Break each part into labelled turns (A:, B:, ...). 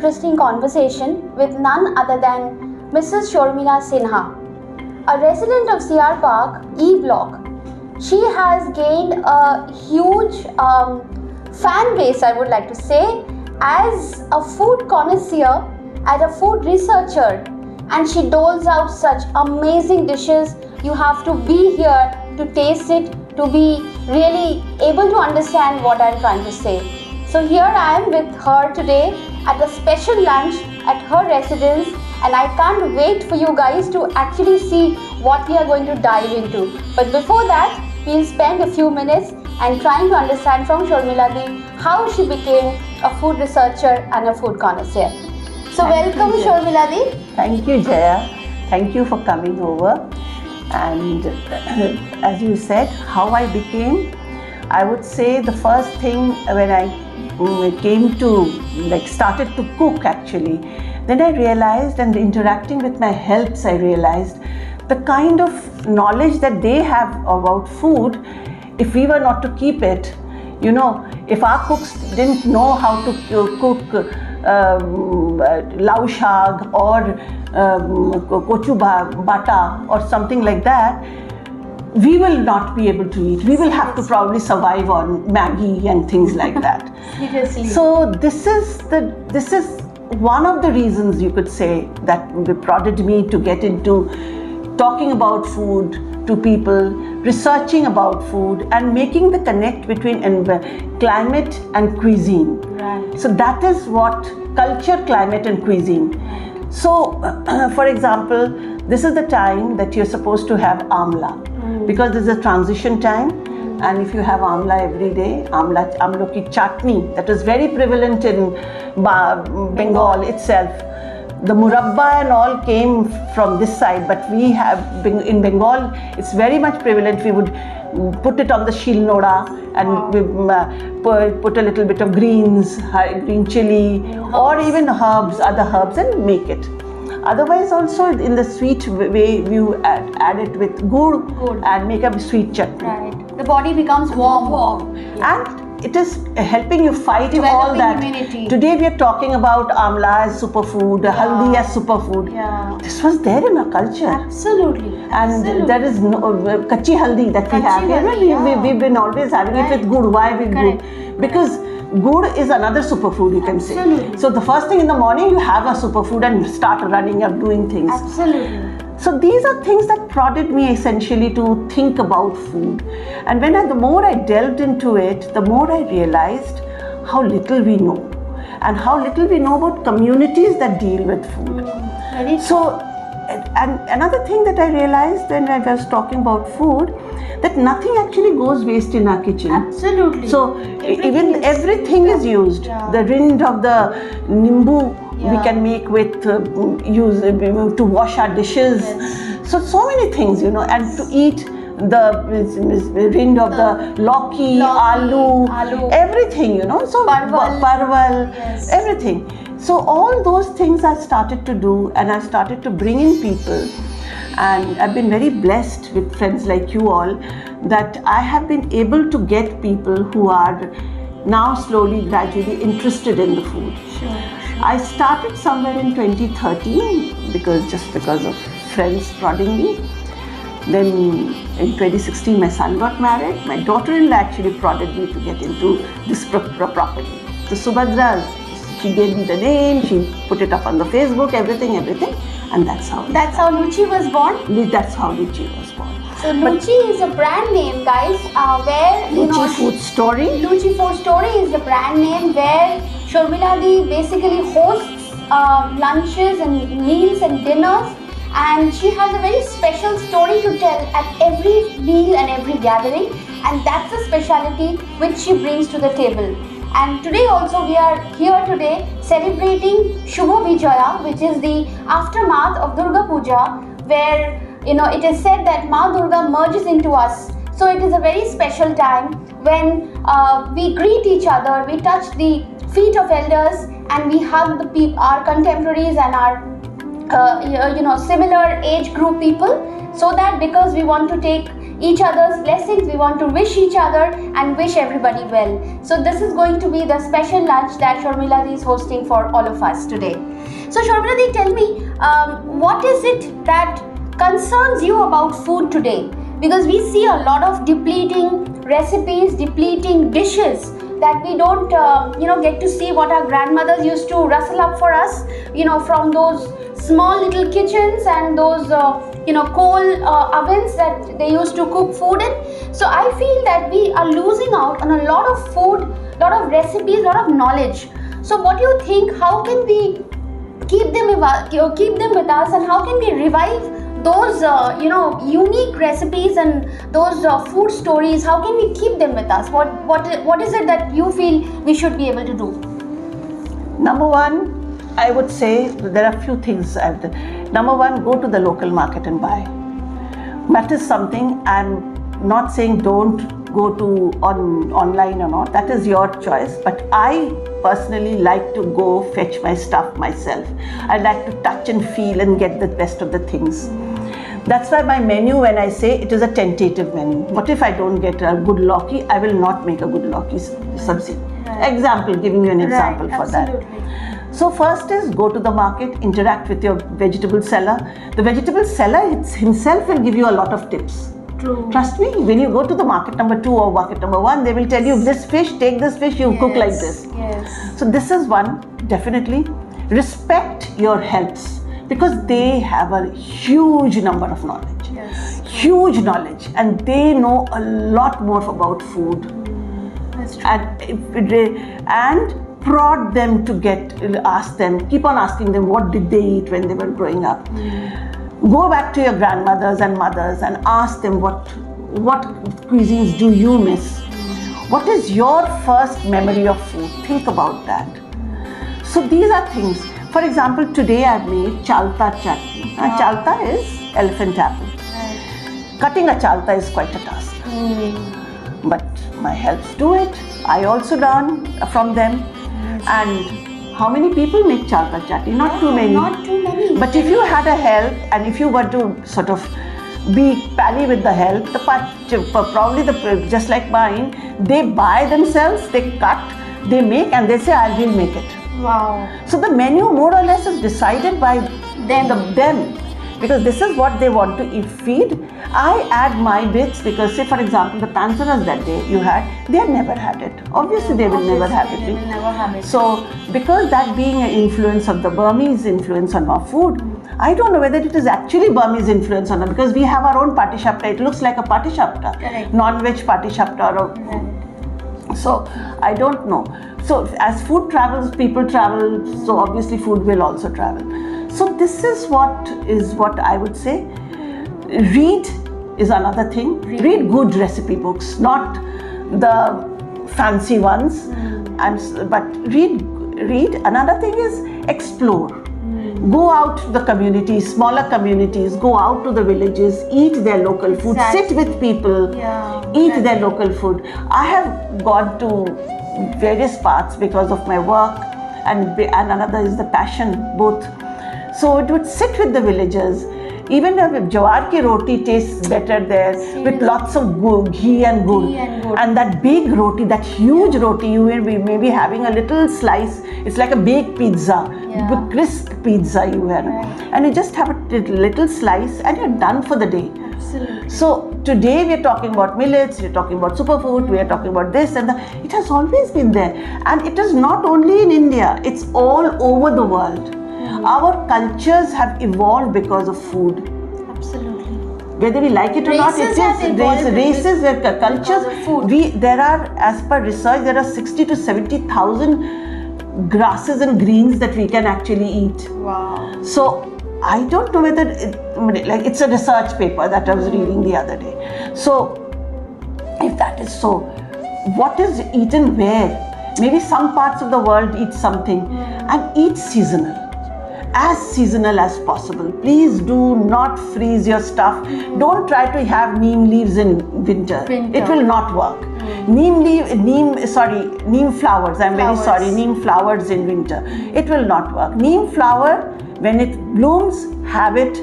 A: interesting conversation with none other than Mrs. Sharmila Sinha, a resident of CR Park, E Block. She has gained a huge fan base, I would like to say, as a food connoisseur, as a food researcher, and she doles out such amazing dishes. You have to be here to taste it, to be really able to understand what I'm trying to say. So here I am with her today at a special lunch at her residence, and I can't wait for you guys to actually see what we are going to dive into. But before that, we'll spend a few minutes and trying to understand from Sharmila Di how she became a food researcher and a food connoisseur. So welcome Sharmila Di.
B: Thank you, Jaya. Thank you for coming over. And as you said, how I became, I would say the first thing when I came to, started to cook actually, then I realized, and interacting with my helps, I realized the kind of knowledge that they have about food, if we were not to keep it, if our cooks didn't know how to cook lau shag or kochu bata or something like that, we will not be able to eat. We will have to probably survive on Maggie and things like that.
A: Seriously.
B: So this is one of the reasons, you could say, that prodded me to get into talking about food to people, researching about food, and making the connect between climate and cuisine.
A: Right.
B: So that is what culture, climate and cuisine. So for example, this is the time that you're supposed to have amla, because this is a transition time, and if you have amla every day, amlo ki chutney, that was very prevalent in Bengal itself. The murabba and all came from this side, but we have in Bengal, it's very much prevalent. We would put it on the shil noda and put a little bit of greens, green chili, or even herbs, other herbs, and make it. Otherwise, also in the sweet way, you add it with gur and make a sweet chutney.
A: Right. The body becomes warm.
B: Yeah. And it is helping you fight
A: Developing
B: all that.
A: immunity.
B: Today we are talking about amla as superfood, haldi as superfood.
A: Yeah.
B: This was there in our culture.
A: Absolutely.
B: And there is no kachi haldi that we have here. We've been always having it with gur. Why with gur? Because gur is another superfood, you can say. So the first thing in the morning, you have a superfood and start running up doing things.
A: Absolutely.
B: So these are things that prodded me essentially to think about food. And the more I delved into it, the more I realized how little we know, and how little we know about communities that deal with food. So, and another thing that I realized when I was talking about food, that nothing actually goes waste in our kitchen.
A: Absolutely.
B: So everything is used.
A: Yeah.
B: The rind of the nimbu, we can make with use to wash our dishes.
A: Yes.
B: So many things, and to eat the rind of the lauki, aloo, everything, so parval,
A: yes.
B: everything. So all those things I started to do, and I started to bring in people, and I've been very blessed with friends like you all, that I have been able to get people who are now slowly, gradually interested in the food.
A: Sure.
B: I started somewhere in 2013 because of friends prodding me. Then in 2016 my son got married. My daughter-in-law actually prodded me to get into this properly. So Subhadra, she gave me the name, she put it up on the Facebook, everything, and that's how
A: Luchee was born.
B: That's how Luchee was born.
A: So Luchee is a brand name, guys, where
B: Luchee Food Story.
A: Luchee Food Story is the brand name where Sharmila Di basically hosts lunches and meals and dinners, and she has a very special story to tell at every meal and every gathering, and that's the speciality which she brings to the table. And today also we are here today celebrating Shubha Vijaya, which is the aftermath of Durga Puja, where it is said that Ma Durga merges into us. So it is a very special time when we greet each other, we touch the feet of elders, and we hug our contemporaries and our similar age group people, so that because we want to take each other's blessings. We want to wish each other and wish everybody well. So this is going to be the special lunch that Sharmila is hosting for all of us today. So Sharmila, tell me, what is it that concerns you about food today? Because we see a lot of depleting recipes, depleting dishes that we don't get to see what our grandmothers used to rustle up for us, from those small little kitchens and those coal ovens that they used to cook food in. So I feel that we are losing out on a lot of food, lot of recipes, lot of knowledge. So what do you think, how can we keep them with us, and how can we revive those unique recipes and those food stories? How can we keep them with us? What is it that you feel we should be able to do?
B: Number one, I would say there are a few things I've done. Number one, go to the local market and buy. That is something. I'm not saying don't go to online or not. That is your choice. But I personally like to go fetch my stuff myself. I like to touch and feel and get the best of the things. That's why my menu, when I say it is a tentative menu. What if I don't get a good lauki? I will not make a good lauki sabzi. Right. Example, giving you an example for
A: absolutely.
B: that. So first is go to the market, interact with your vegetable seller. The vegetable seller himself will give you a lot of tips.
A: True.
B: Trust me, when you go to the market number 2 or market number 1, they will tell you this fish, take this fish, you cook like this.
A: Yes.
B: So this is one, definitely. Respect your helps, because they have a huge number of knowledge.
A: Yes.
B: Huge knowledge, and they know a lot more about food.
A: That's true.
B: And prod them to keep on asking them what did they eat when they were growing up. Go back to your grandmothers and mothers and ask them what cuisines do you miss? What is your first memory of food? Think about that. So these are things. For example, today I've made chalta chutney. Chalta is elephant apple. Cutting a chalta is quite a task. But my helps do it. I also learn from them. And how many people make chalta chutney? Not too many.
A: Not too many.
B: But if you had a help, and if you were to sort of be pally with the help, just like mine, they buy themselves, they cut, they make, and they say, I will make it.
A: Wow.
B: So the menu more or less is decided by them. Because this is what they want to feed. I add my bits because, say for example, the pansaras that you had, they had never had it. Obviously, they will never have it.
A: They will never have it.
B: So, because that being an influence of the Burmese influence on our food, I don't know whether it is actually Burmese influence or not, because we have our own patishapta. It looks like a patishapta, non-veg patishapta. So, I don't know. So, as food travels, people travel. So, obviously, food will also travel. So this is what I would say. Read is another thing. Read good recipe books, not the fancy ones. But read. Another thing is explore. Go out to the communities, smaller communities. Go out to the villages. Eat their local food.
A: Exactly.
B: Sit with people. Eat their local food. I have gone to various parts because of my work, and another is the passion, both. So it would sit with the villagers. Even the jawar ki roti tastes better there, with lots of ghee and gur. And that big roti, that huge roti, you will be maybe having a little slice. It's like a baked pizza, crisp pizza you have. And you just have a little slice and you're done for the day.
A: Absolutely.
B: So today we are talking about millets, we are talking about superfood, we are talking about this and that. It has always been there. And it is not only in India, it's all over the world. Our cultures have evolved because of food.
A: Absolutely.
B: Whether we like it or not, it is races, cultures. There are, as per research, there are 60 to 70,000 grasses and greens that we can actually eat.
A: Wow.
B: So I don't know whether it's a research paper that I was reading the other day. So if that is so, what is eaten where? Maybe some parts of the world eat something, and eat seasonal. As seasonal as possible. Please do not freeze your stuff. Don't try to have neem leaves in winter. It will not work. Neem flowers. I'm very sorry. Neem flowers in winter. It will not work. Neem flower, when it blooms, have it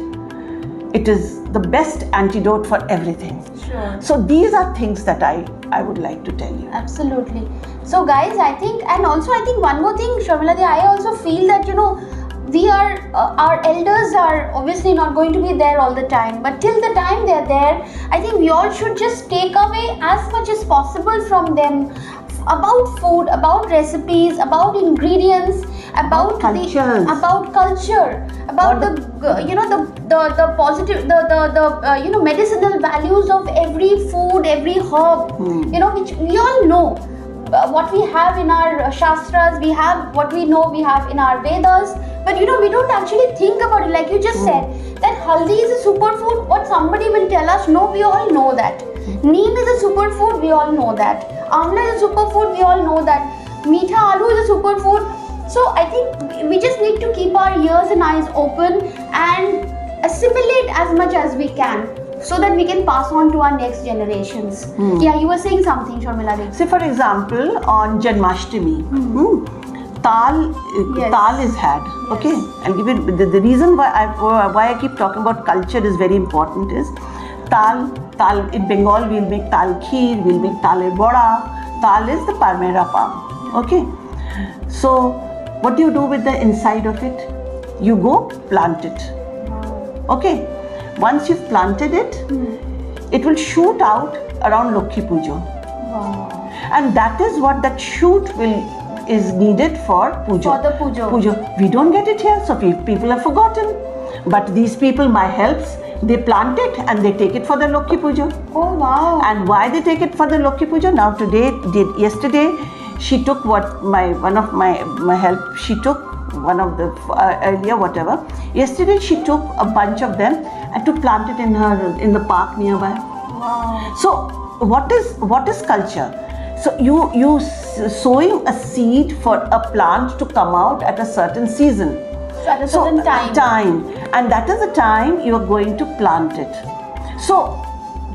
B: it is the best antidote for everything.
A: Sure.
B: So these are things that I would like to tell you.
A: Absolutely. So guys, I think, and also I think one more thing, Sharmila, I also feel that, you know, we are, our elders are obviously not going to be there all the time, but till the time they are there, I think we all should just take away as much as possible from them about food, about recipes, about ingredients, about
B: culture,
A: about the you know, the positive, you know, medicinal values of every food, every herb, you know, which we all know. What we have in our Shastras, we have what we know, we have in our Vedas, but you know, we don't actually think about it. Like you just said, that haldi is a superfood. What somebody will tell us, no, we all know that. Neem is a superfood, we all know that. Amla is a superfood, we all know that. Meetha aloo is a superfood. So I think we just need to keep our ears and eyes open and assimilate as much as we can, so that we can pass on to our next generations. Yeah, you were saying something, Sharmila.
B: Say for example, on Janmashtami, tal is had. Okay, I'll give it. The reason why I keep talking about culture is very important. Is tal in Bengal we'll make tal kheer, we'll make tal boda. Tal is the palmyra palm. Okay, so what do you do with the inside of it? You go plant it. Okay. Once you've planted it, it will shoot out around Lokhi Pujo.
A: Wow.
B: And that is what that shoot is needed for Pujo.
A: For the Pujo.
B: We don't get it here, so people have forgotten. But these people, my helps, they plant it and they take it for the Lokhi Pujo.
A: Oh wow.
B: And why they take it for the Lokhi Pujo? Now yesterday, she took one of my help, she took one of the earlier whatever. Yesterday she took a bunch of them and to plant it in the park nearby.
A: Wow.
B: So what is culture? So you sowing a seed for a plant to come out at a certain season.
A: So at a certain time.
B: And that is the time you are going to plant it. So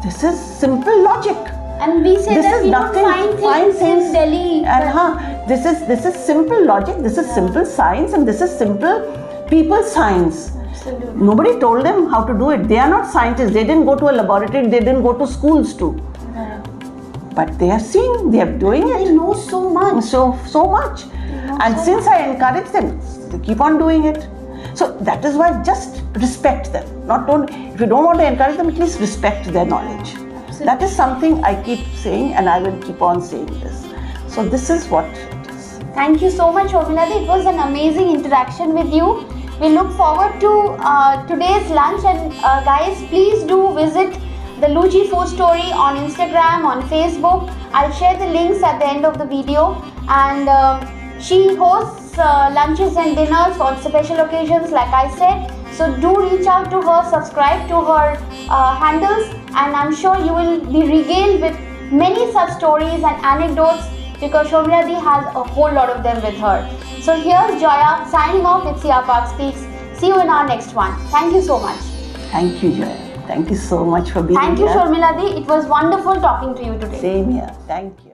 B: this is simple logic.
A: And we say that we don't find things in Delhi.
B: And this is simple logic, this is simple science, and this is simple people science.
A: Absolutely.
B: Nobody told them how to do it. They are not scientists. They didn't go to a laboratory. They didn't go to schools too.
A: Right.
B: But they are seeing, they are doing it.
A: They know so much.
B: So much. And
A: so
B: since I encourage them, they keep on doing it. So that is why just respect them. If you don't want to encourage them, at least respect their knowledge. Absolutely. That is something I keep saying, and I will keep on saying this. So this is what it is.
A: Thank you so much, Sharmila. It was an amazing interaction with you. We look forward to today's lunch, and guys, please do visit the Luchee Food Story on Instagram, on Facebook. I'll share the links at the end of the video. And she hosts lunches and dinners on special occasions, like I said. So do reach out to her, subscribe to her handles, and I'm sure you will be regaled with many such stories and anecdotes, because Sharmila Di has a whole lot of them with her. So here's Joya signing off with CR Park Speaks. See you in our next one. Thank you so much.
B: Thank you, Joya. Thank you so much for being here.
A: Thank you, Sharmila Di. It was wonderful talking to you today.
B: Same here. Thank you.